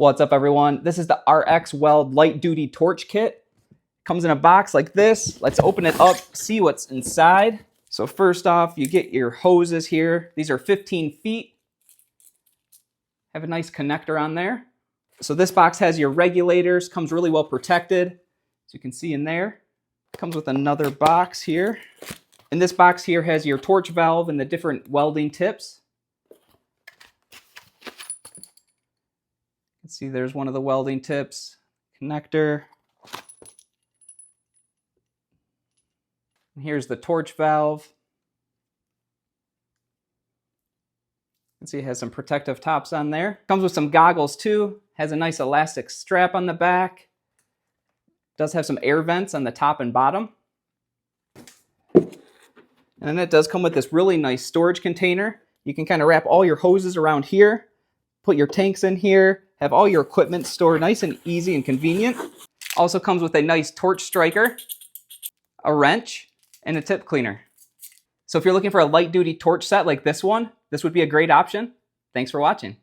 What's up, everyone? This is the RX Weld Light Duty Torch Kit. Comes in a box like this. Let's open it up, see what's inside. So first off, you get your hoses here. These are 15 feet. Have a nice connector on there. So this box has your regulators, comes really well protected, as you can see in there. Comes with another box here. And this box here has your torch valve and the different welding tips. You can see there's one of the welding tips, connector. And here's the torch valve. You can see it has some protective tops on there. Comes with some goggles too. Has a nice elastic strap on the back. Does have some air vents on the top and bottom. And then it does come with this really nice storage container. You can kind of wrap all your hoses around here, put your tanks in here, have all your equipment stored nice and easy and convenient. Also comes with a nice torch striker, a wrench, and a tip cleaner. So if you're looking for a light duty torch set like this one, this would be a great option. Thanks for watching.